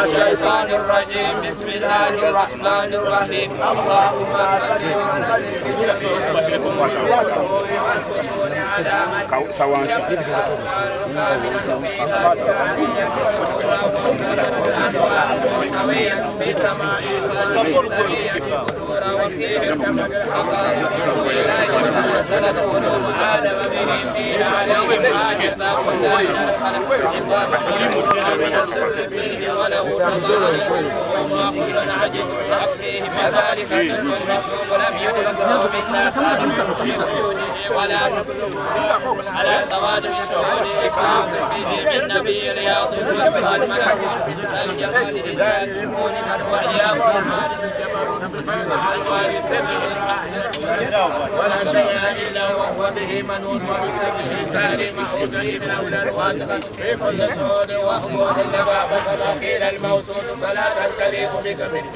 الشيطان الرجيم بسم الله الرحمن الرحيم اللهم صل في سماء وله وما كل عجز يكفيه بذلك سر المسلوب لم يكن منا سابق في سجوده ولا على سواد بشهوده كافر به بالنبي رياض والفؤاد ملكوت الجمال رجال الكون واعياء ولا شيء الا وهو به منون وبسره سالم معوذه من اولى الواسع في كل سعود وهبوط اللبابه كما قيل الموصول صلاه تليق بك منه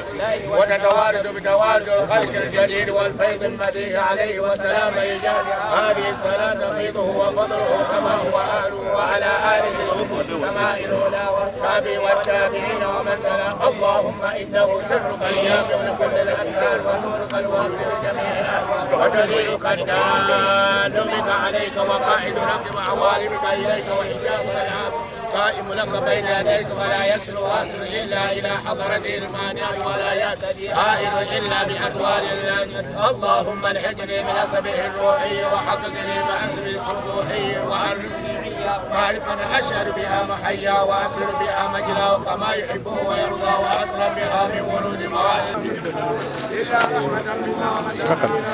وتتوارد بتوارد الخلق الجديد والفيض المديه عليه وسلام ايجاد هذه الصلاه تفيضه وفضله كما هو اهله وعلى اله السماء الاولى واصحابه والتابعين ومن تلا اللهم انه سرك الجامع لكل الاسرار ونورك الواصل جميعا ودليلك الدال بك عليك وقاعد رقم عوالمك اليك وحجابك العام قائم لك بين يديك ولا يصل واصل الا الى حضرته المانع ولا يهتدي هائل الا بادوار الله اللهم الحقني بنسبه الروحي وحققني بعزبه السبوحي معرفة أشعر بها محيا وأسر بها مجرى كما يحبه ويرضى وأسر بها من ورود موالد إلا رحمة منا ومن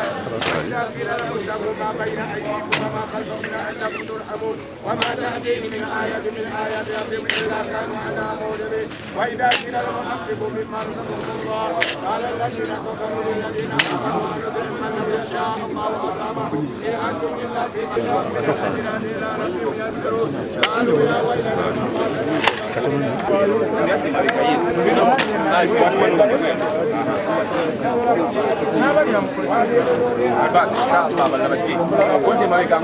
إلا قيل له اتقوا ما بين أيديكم وما خلفكم لعلكم ترحمون وما تأتيهم من آية من آيات ربهم إلا كانوا عنها معرضين وإذا قيل لهم أنفقوا مما رزقكم الله قال الذين كفروا للذين آمنوا أنفقوا مما لم يشاء الله أطعمه إن أنتم إلا في كتاب من الذين إلى ربهم ينسلون قالوا يا ويلنا basi inshallah balabaki kodi marika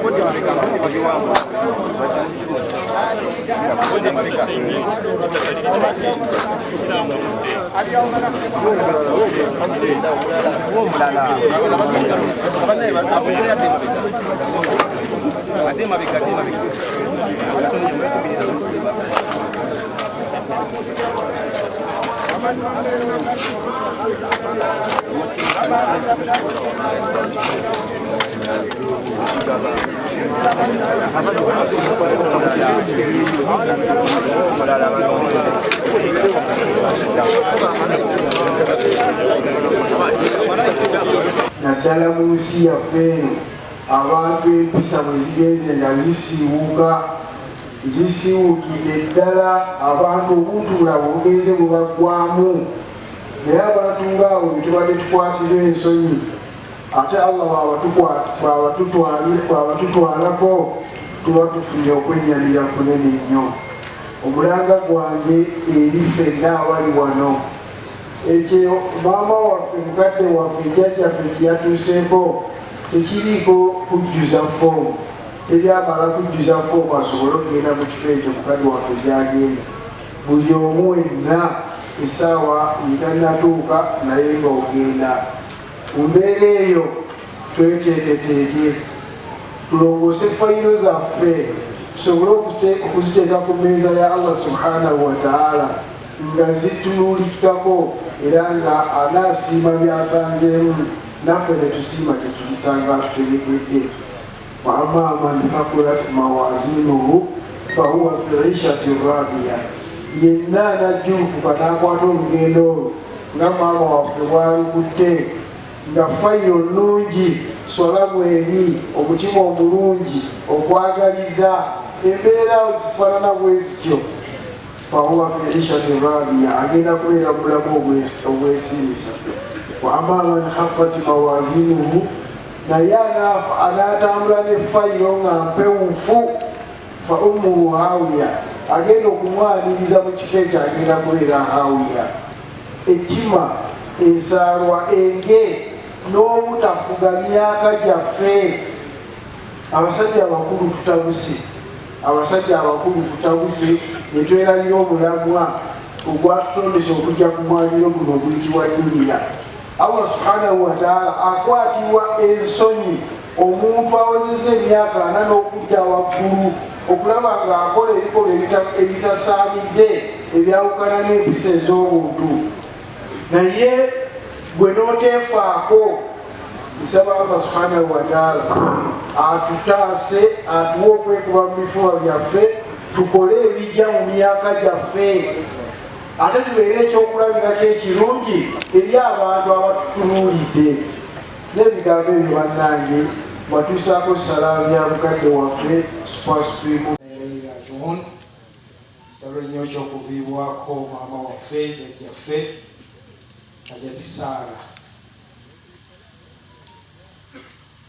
naddala mu nsi yaffe eno abantu empisa bwe zigenze nga zisiwukidde ddala abantu obuntu bulaba obugenze bwe baggwamu naye abantu ngaawo bwe tubadde tukwatira ensonyi ate allah bwabatutwalako tuba tufunye okwennyamira kunene nnyo. omulanga gwange eri ffenna abali wano ekyo maama waffe mukadde waffe jjajjaffe kyeyatuuseeko tekiriiko kujjuza foomu teryamala kujjuza foomu asobole okugenda mu kifo ekyo mukadde waffe gyagenda. buli omu wenna essaawa etannatuuka naye ng'ogenda mu mbeera eyo tweteeketeeke tulongoose fayiro zaffe tusobole okuziteeka ku mmeeza ya allah subhanahu wataala nga zitululikako era nga anaasiima byasanzeemu naffe netusiima kyetulisanga tutegekedde. faama man thaqulat mawazinuhu fahuwa fi ishati radiya yenna anajjulukuka n'akwata olugendo olwo nga maama waffe bwalikutte nga fayiro nnungi swalamu eri omutima omulungi okwagaliza embeera zifaanana bwe zityo fahuwa fi ishati radiya agenda kubeera mulamu obwesimisa. wa amma man khaffat mawazinuhu naye anaatambula ne fayiro nga mpewufu fa ummuhu hawiya agenda okumwaniriza mu kifo ekyo agenda kubeera hawiya. Ettima, ensaalwa, enge n'obutafuga myaka gyaffe. Abasajja abakulu tutabuse, abasajja abakulu tutabuse ne twerabira omulamwa ogwatutondesa okujja ku mwaliro guno oguyitibwa duniya. Allah subhanahu wa ta'ala akwatirwa ensonyi omuntu awezezza emyaka 40 okudda waggulu okulaba ng'akola ebikolwa ebitasaanidde ebyawukana n'empisa ez'obuntu. Naye gwe n'oteefaako, nsaba Allah subhanahu wa ta'ala atutaase, atuwe okwekuba mu bifuba byaffe, tukole ebijja mu myaka gyaffe, ate tubeere ekyokulabirako ekirungi eri abantu abatutunuulidde. N'ebigambo ebyo bannange batuusaako salaamu ya mukadde waffe supasupimu kitalo nnyo ekyokuviibwako maama waffe jjajjaffe Hajjati Saara.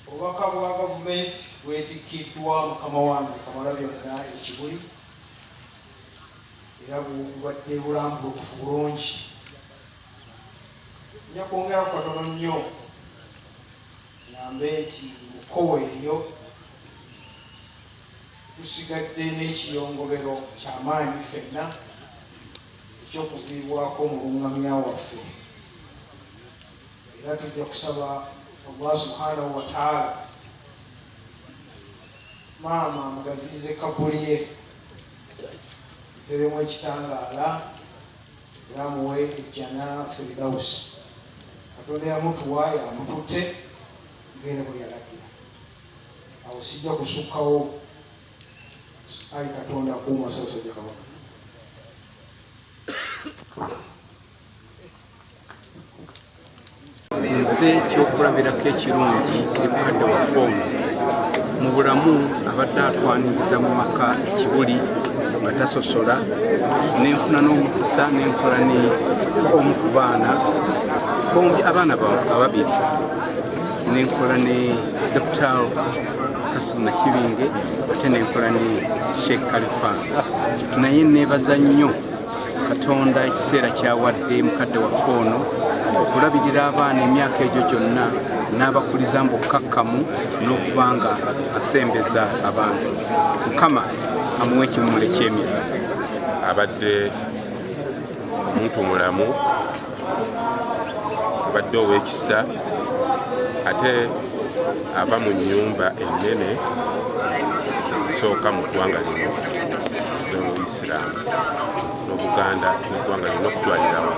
Obubaka bwa gavumenti bwetikiddwa mukama wange Kamalabyonna Ekibuli era bubadde bulambuukufu bulungi. Nja kwongera katono nnyo nambe nti mukowe eryo tusigadde n'ekiyongobero ky'amaanyi ffenna ekyokuviibwako omulungamya waffe. Era tujja kusaba Allah subhanahu wa ta'ala maama amugaziize kabuli ye, teremu ekitangaala era amuwe ejjana Firdausi. Katonda yamutuwa yamututte ng'era bwe yalagira. Awo sijja kusukkawo. Ayi Katonda akuuma Ssaabasajja Kabaka. Nze ekyokulabirako ekirungi kiri mukadde waffe ono mu bulamu abadde atwaniriza mu maka Ekibuli nga tasosola, nenfuna n'omukisa nenkola ne omu ku baana bombi abaana ababiri, nenkola ne Dr. Kasimu Nakibinge ate nenkola ne Sheikh Khalifa. Naye neebaza nnyo Katonda ekiseera kyawadde mukadde waffe ono okulabirira abaana emyaka egyo gyonna n'abakuliza mbukkakkamu n'okubanga asembeza abantu. Mukama amuwe ekimuli eky'emirimu. Abadde omuntu mulamu, abadde ow'ekisa, ate ava mu nnyumba ennene ezisooka mu ggwanga lino ez'Obuyisiraamu n'Obuganda n'eggwanga lino okutwalirawo.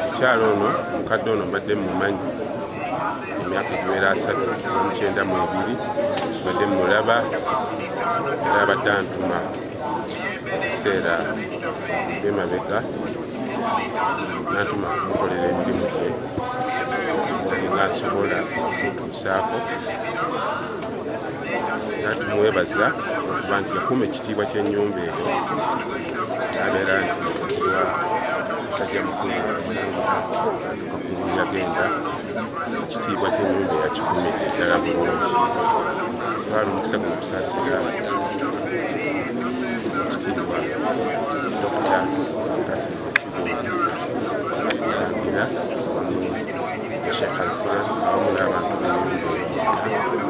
Mukyalo ono, mukadde ono mbadde mmumanyi emyaka egiwera 392 mbadde mmulaba era abadde antuma ebiseera eby'emabega n'antuma kumukolera emirimu gye naye nga nsobola okutuusaako. Era tumwebaza okuba nti yakuuma ekitiibwa ky'ennyumba eyo n'abeera nti akiwa musajja mukulu Kakulu yagenda ekitiibwa ky'ennyumba yakikumidde ddala bulungi. Twali omukisa guno okusaasira ekitiibwa Dr. Kasimu Nakibinge Yalangira wamu ne Sheikh Khalifa awamu n'abantu b'ennyumba eyo.